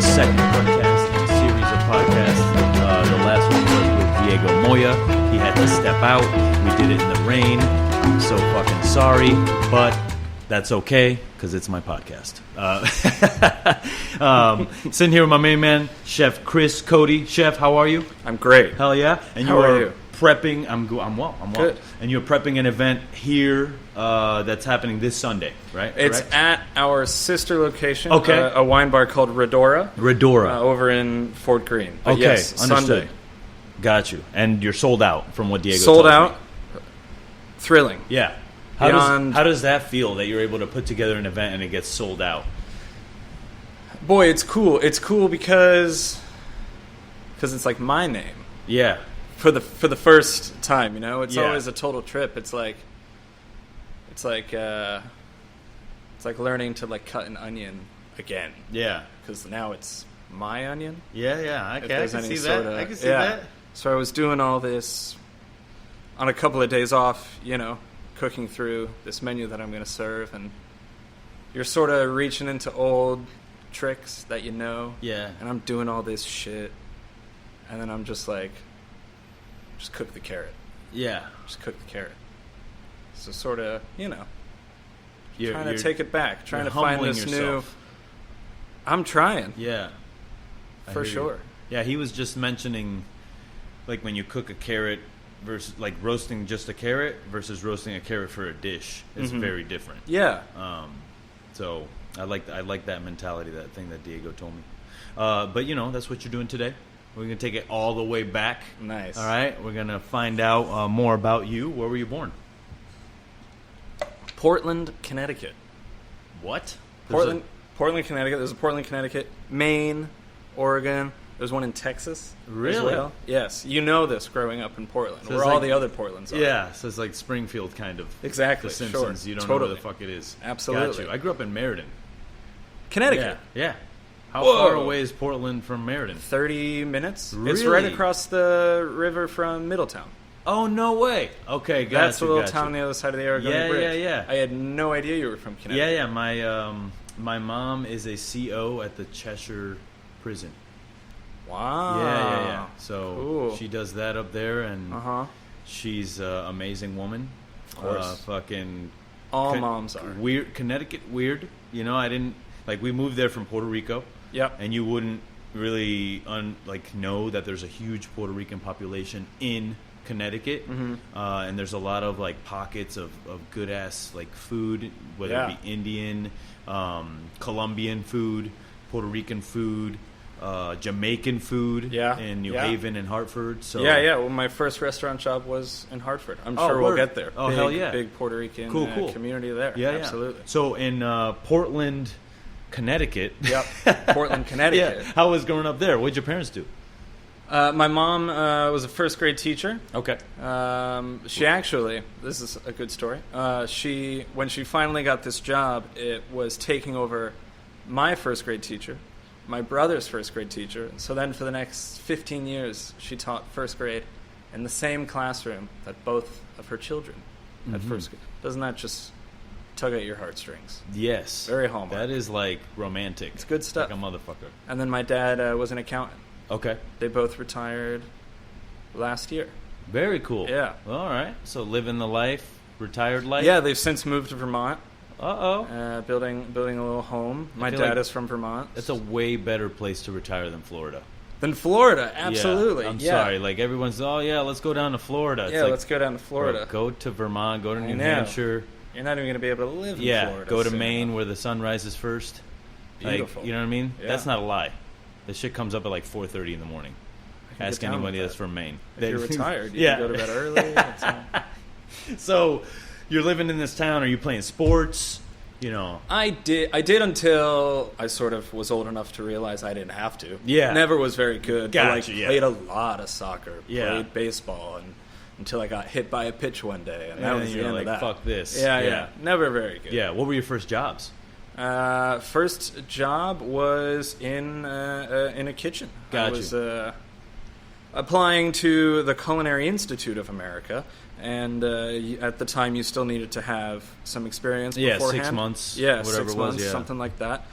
the second podcast in a series of podcasts. The last one was with Diego Moya. He had to step out. We did it in the rain. I'm so fucking sorry, but that's okay because it's my podcast. Sitting here with my main man, Chef Chris Cote. Chef, how are you? I'm great. Hell yeah! And how are you? Prepping. I'm well. Good. And you're prepping an event here that's happening this Sunday, right? It's Correct? at our sister location, Okay. A wine bar called Redora. Over in Fort Greene. But Okay, yes, understood. Sunday. Got you. And you're sold out from what Diego Sold told out. me. Thrilling. Yeah. How does that feel that you're able to put together an event and it gets sold out? Boy, it's cool. It's cool because it's like my name. Yeah. For the first time, you know, it's Yeah. always a total trip. It's like learning to like cut an onion again. Yeah. Because now it's my onion. Yeah. I can see sort that. of- I can see that. So I was doing all this on a couple of days off, you know, cooking through this menu that I'm going to serve, and you're sort of reaching into old tricks that you know. Yeah. And I'm doing all this shit, and then I'm just like, just cook the carrot. Yeah. Just cook the carrot. So sort of, you know, You're trying to take it back, trying to find humbling this yourself. new. I'm trying. Yeah. I For hear sure. you. Yeah, he was just mentioning, like, when you cook a carrot versus, like, roasting just a carrot versus roasting a carrot for a dish is very different. Yeah. So I like that mentality, that thing that Diego told me. But, you know, that's what you're doing today. We're going to take it all the way back. Nice. All right? We're going to find out more about you. Where were you born? Portland, Connecticut. What? Portland, Connecticut. There's a Portland, Connecticut. Maine, Oregon. There's one in Texas. Really? As well. Yes. You know this growing up in Portland, So where it's all like- the other Portlands are. Yeah, so it's like Springfield kind of. Exactly. The Simpsons. Sure. You don't Totally. know where the fuck it is. Absolutely. Got you. I grew up in Meriden. Connecticut. Yeah. How Whoa. far away is Portland from Meriden? 30 minutes. It's Really? right across the river from Middletown. Oh, no way. Okay, got That's you. the little got town you. on the other side of the Oregon Bridge. Yeah. I had no idea you were from Connecticut. Yeah. My mom is a CO at the Cheshire prison. Wow. Yeah. So Cool. she does that up there, and she's an amazing woman. Of course. Fucking All moms are. weird. Connecticut weird. You know, I didn't like. We moved there from Puerto Rico. Yep. And you wouldn't really know that there's a huge Puerto Rican population in Connecticut, and there's a lot of like pockets of good ass like food, whether it be Indian, Colombian food, Puerto Rican food, Jamaican food, in New Haven and Hartford. So yeah. Well, my first restaurant job was in Hartford. I'm sure we'll get there. Oh, hell yeah. Big Puerto Rican Cool. community there. Yeah, Absolutely. So in Portland, Connecticut. Yep. Portland, Connecticut. Yeah. How was growing up there? What did your parents do? My mom was a first grade teacher. Okay. She actually, this is a good story. When she finally got this job, it was taking over my first grade teacher, my brother's first grade teacher. So then for the next 15 years, she taught first grade in the same classroom that both of her children at first grade. Doesn't that just tug at your heartstrings? Yes. Very Hallmark. That is like romantic. It's good stuff. Like a motherfucker. And then my dad was an accountant. Okay. They both retired last year. Very cool. Yeah. All right. So living the life, retired life. Yeah, they've since moved to Vermont. Uh-oh. Building a little home. My feel dad like is from Vermont. It's a way better place to retire than Florida. Than Florida, absolutely. Yeah, I'm sorry. Like everyone's, let's go down to Florida. It's like, let's go down to Florida. Bro, go to Vermont. Go to New know. Hampshire. You're not even going to be able to live in Florida. Go to soon Maine enough. where the sun rises first. Beautiful. Like, you know what I mean? Yeah. That's not a lie. The shit comes up at like 4:30 in the morning. can Ask get down anybody with that's that. from Maine. If you're retired, you Yeah. can go to bed early. It's, So, you're living in this town. Are you playing sports? You know. I did until I sort of was old enough to realize I didn't have to. Yeah. Never was very good. Gotcha, but yeah. Played a lot of soccer. Yeah. Played baseball and until I got hit by a pitch one day, and that And was then the you're end like, of that. fuck this. Yeah. Never very good. Yeah. What were your first jobs? First job was in a kitchen. Got I was you. applying to the Culinary Institute of America, and at the time you still needed to have some experience Yeah, beforehand. 6 months. Yeah, whatever 6 it was. months, Yeah. something like that.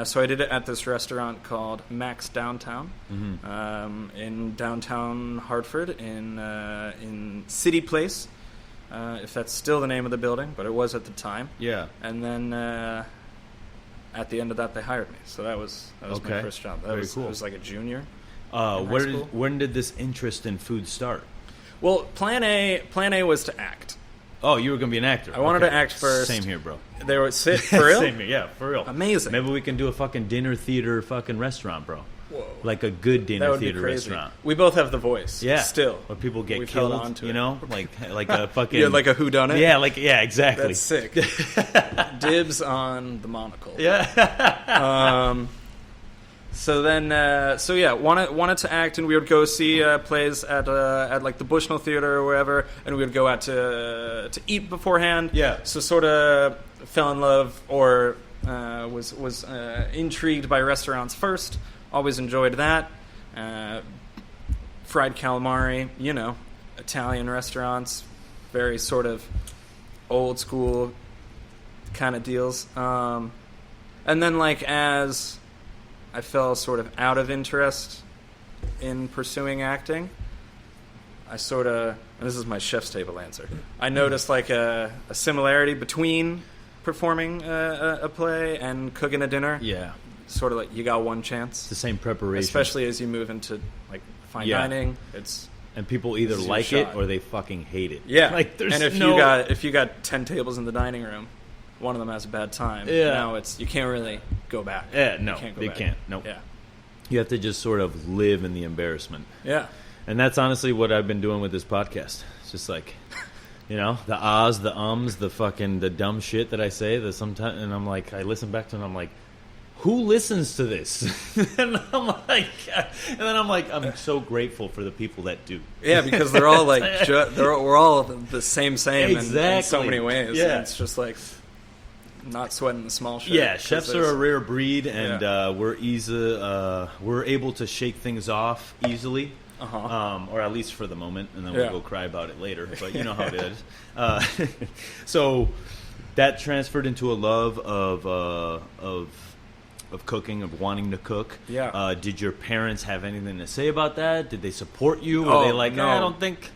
So I did it at this restaurant called Max Downtown in downtown Hartford in City Place, if that's still the name of the building, but it was at the time. Yeah. And then at the end of that, they hired me. So that was my first job. That was cool. I was like a junior. When did this interest in food start? Well, Plan A was to act. Oh, you were going to be an actor. I wanted to act first. Same here, bro. They were for real? Same here, yeah, for real. Amazing. Maybe we can do a fucking dinner theater fucking restaurant, bro. Whoa. Like a good dinner that would theater be crazy. restaurant. We both have the voice. Yeah. Still. Where people get We've killed, held on to you it. know? Like a fucking... Yeah, like a whodunit? Yeah, exactly. That's sick. Dibs on the monocle. Yeah. So then, wanted to act, and we would go see plays at like the Bushnell Theater or wherever, and we would go out to eat beforehand. Yeah. So sort of fell in love or was intrigued by restaurants first. Always enjoyed that. Fried calamari, Italian restaurants, very sort of old school kind of deals. And then as I fell sort of out of interest in pursuing acting, I sort of, and this is my chef's table answer, I noticed like a similarity between performing a play and cooking a dinner. Yeah. Sort of like you got one chance. It's the same preparation. Especially as you move into like fine dining. And people either like it or they fucking hate it. Yeah. Like there's and if you got 10 tables in the dining room, one of them has a bad time. Yeah. Now you can't really go back. Yeah, no, you can't. Nope. Yeah. You have to just sort of live in the embarrassment. Yeah. And that's honestly what I've been doing with this podcast. It's just like, the ahs, the ums, the dumb shit that I say that sometimes, and I'm like, I listen back to it and I'm like, who listens to this? and then I'm like, I'm so grateful for the people that do. Yeah, because they're all like, we're all the same exactly. in so many ways. Yeah. And it's just like not sweating the small shit. Yeah, chefs are a rare breed, and we're able to shake things off easily. Or at least for the moment, and then we'll go cry about it later. But you know how it is. So that transferred into a love of cooking, of wanting to cook. Yeah. Did your parents have anything to say about that? Did they support you? Were they like, no, I don't think...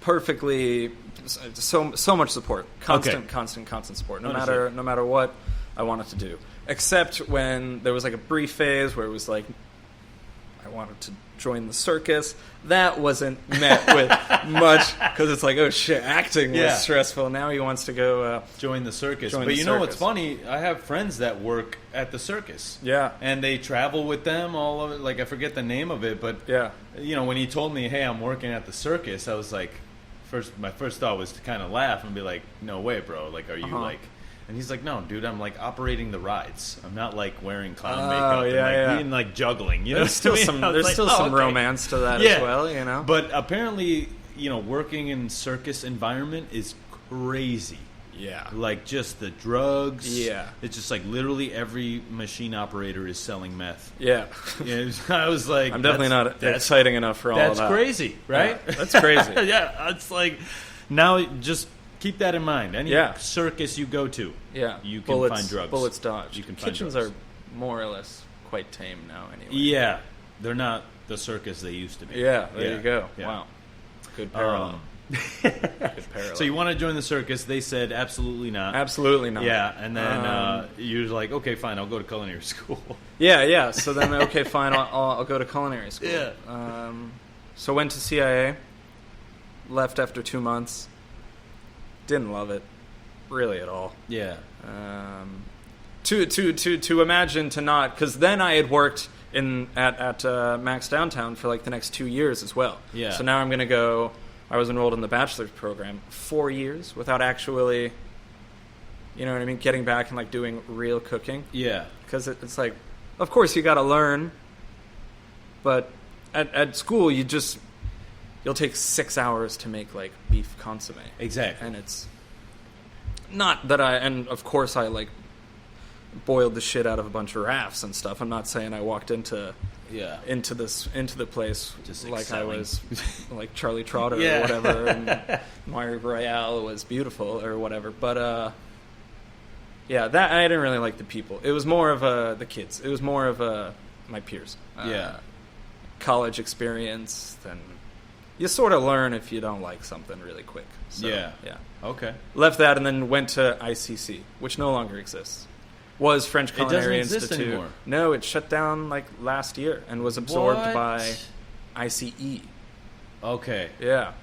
Perfectly, so much support. Constant support. No matter what I wanted to do. Except when there was like a brief phase where it was like, I wanted to join the circus. That wasn't met with much, because it's like, oh shit, acting was stressful. Now he wants to go join the circus. But you know what's funny? I have friends that work at the circus. Yeah. And they travel with them all over. Like, I forget the name of it, but when he told me, hey, I'm working at the circus, I was like, my first thought was to kind of laugh and be like, no way, bro. Like, are you like... And he's like, no, dude, I'm like operating the rides. I'm not like wearing clown makeup and being like juggling. There's still some romance to that as well, But apparently, working in circus environment is crazy. Yeah. Like just the drugs. Yeah. It's just like literally every machine operator is selling meth. Yeah. I was like, I'm definitely not exciting enough for all of that. That's crazy, right? Yeah, that's crazy. Yeah. It's like, now just... Keep that in mind. Any circus you go to, you can find drugs. Bullets dodged. You can find Kitchens drugs. are more or less quite tame now anyway. Yeah. They're not the circus they used to be. Yeah, there you go. Yeah. Wow. Good parallel. Good parallel. So you want to join the circus? They said absolutely not. Absolutely not. Yeah, and then you're like, okay, fine, I'll go to culinary school. Yeah. So then, okay, fine, I'll go to culinary school. Yeah. So went to CIA. Left after 2 months. Didn't love it, really at all. Yeah. To imagine to not, because then I had worked at Max Downtown for like the next 2 years as well. Yeah. So now I'm going to go. I was enrolled in the bachelor's program 4 years without actually, getting back and like doing real cooking. Yeah. Because it's like, of course you got to learn, but at school you'll take 6 hours to make like beef consomme. Exactly. And it's not that and of course I like boiled the shit out of a bunch of rafts and stuff. I'm not saying I walked into the place just like excelling. I was like Charlie Trotter or whatever, and Mario Royale was beautiful or whatever. But Yeah, that I didn't really like the people. It was more of the kids. It was more of my peers. College experience. Then you sort of learn if you don't like something really quick. So, yeah. Okay. Left that and then went to ICC, which no longer exists. Was French Culinary Institute. It doesn't exist anymore. No, it shut down like last year and was absorbed by ICE. Okay. Yeah.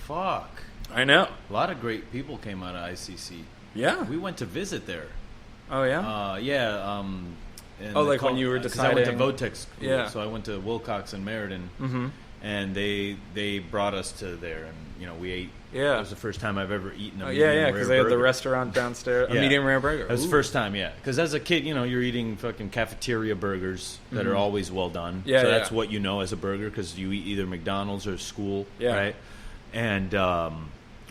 Fuck. I know. A lot of great people came out of ICC. Yeah. We went to visit there. Oh, yeah? Yeah. Like when you were deciding. I went to Votech school, yeah. So I went to Wilcox and Meriden, and they brought us to there, and we ate. Yeah, it was the first time I've ever eaten a medium rare because they had the restaurant downstairs, a medium rare burger. It was the first time, because as a kid, you're eating fucking cafeteria burgers that are always well done. Yeah, so that's what you know as a burger because you eat either McDonald's or school, right?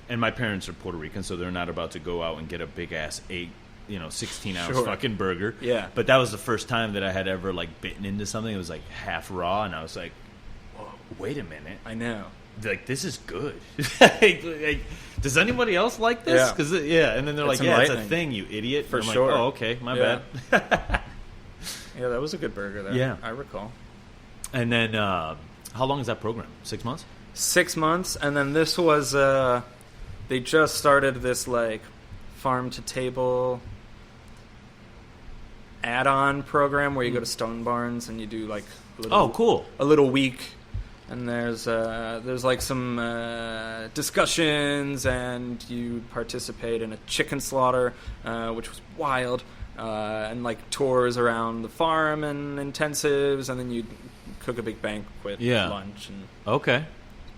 And my parents are Puerto Rican, so they're not about to go out and get a big ass 16-ounce fucking burger. Yeah. But that was the first time that I had ever like bitten into something. It was like half raw, and I was like, whoa, wait a minute. I know. Like, this is good. like, does anybody else like this? Because and then they're like, it's a thing, you idiot. For sure. Like, oh, okay, my bad. Yeah, that was a good burger there. Yeah, I recall. And then, how long is that program? 6 months? 6 months, and then this was they just started this like farm to table add-on program where you go to Stone Barns and you do like a little week, and there's like some discussions, and you participate in a chicken slaughter, which was wild, and like tours around the farm and intensives, and then you cook a big banquet lunch and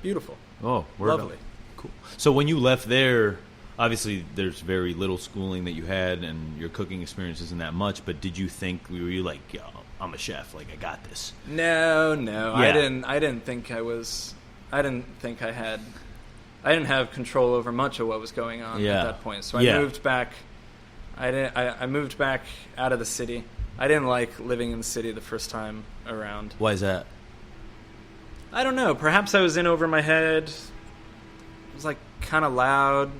beautiful. Oh, lovely. Cool. So when you left there, obviously there's very little schooling that you had, and your cooking experience isn't that much, but did you think, were you like, yo, I'm a chef, like I got this? No. I didn't think I didn't have control over much of what was going on at that point. So I moved back. I moved back out of the city. I didn't like living in the city the first time around. Why is that? I don't know. Perhaps I was in over my head. It was like kind of loud.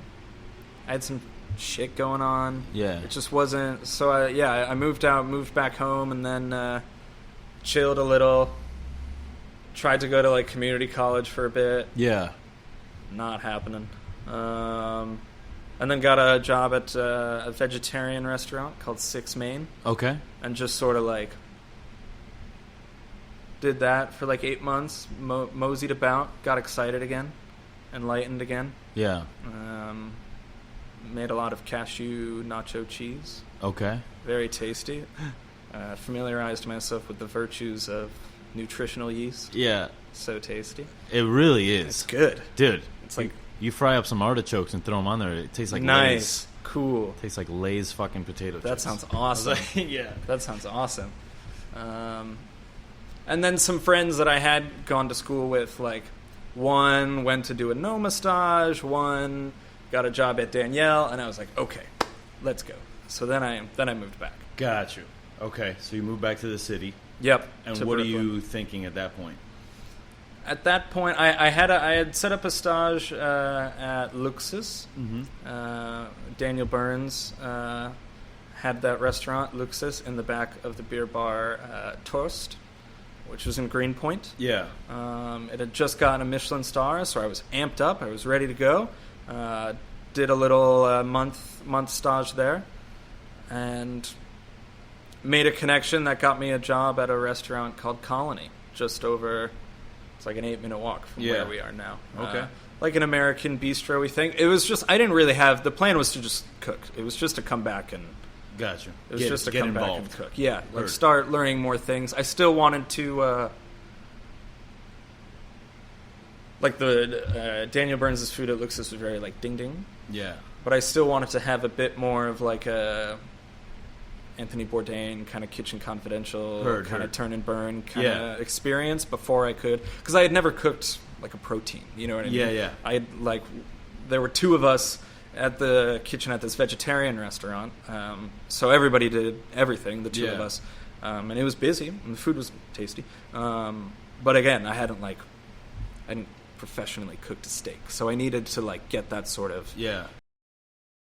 I had some shit going on. Yeah. It just wasn't. So I moved out, moved back home, and then chilled a little. Tried to go to like community college for a bit. Yeah. Not happening. And then got a job at a vegetarian restaurant called Six Main. Okay. And just sort of like did that for like 8 months. Moseyed about. Got excited again. Enlightened again. Yeah. Made a lot of cashew nacho cheese. Okay. Very tasty. Familiarized myself with the virtues of nutritional yeast. Yeah. So tasty. It really is. It's good. Dude, it's like you fry up some artichokes and throw them on there. It tastes like nice. Lay's. Cool. It tastes like Lay's fucking potato chips. That sounds awesome. Yeah. That sounds awesome. And then some friends that I had gone to school with, like one went to do a Noma stage, one got a job at Danielle, and I was like, okay, let's go. So then I moved back. Got you. Okay, so you moved back to the city. Yep. And what are you thinking at that point? At that point, I had set up a stage at Luxus. Mm-hmm. Daniel Burns had that restaurant, Luxus, in the back of the beer bar Toast, which was in Greenpoint. Yeah. It had just gotten a Michelin star, so I was amped up. I was ready to go. Did a little month stage there, and made a connection that got me a job at a restaurant called Colony, just over. It's like an 8-minute walk from where we are now. Okay. Like an American bistro, we think. It was just, I didn't really have, the plan was to just cook. It was just to come back and... Gotcha. It was just to come back and cook. Yeah, like start learning more things. I still wanted to... like the Daniel Burns' food, it looks this was very like ding-ding. Yeah. But I still wanted to have a bit more of like a... Anthony Bourdain kind of Kitchen Confidential, kind of turn and burn kind of experience before I could, because I had never cooked like a protein, you know what I mean? Yeah. I had like, there were 2 of us at the kitchen at this vegetarian restaurant, so everybody did everything, the 2 of us, and it was busy and the food was tasty, but again, I hadn't professionally cooked a steak, so I needed to like get that sort of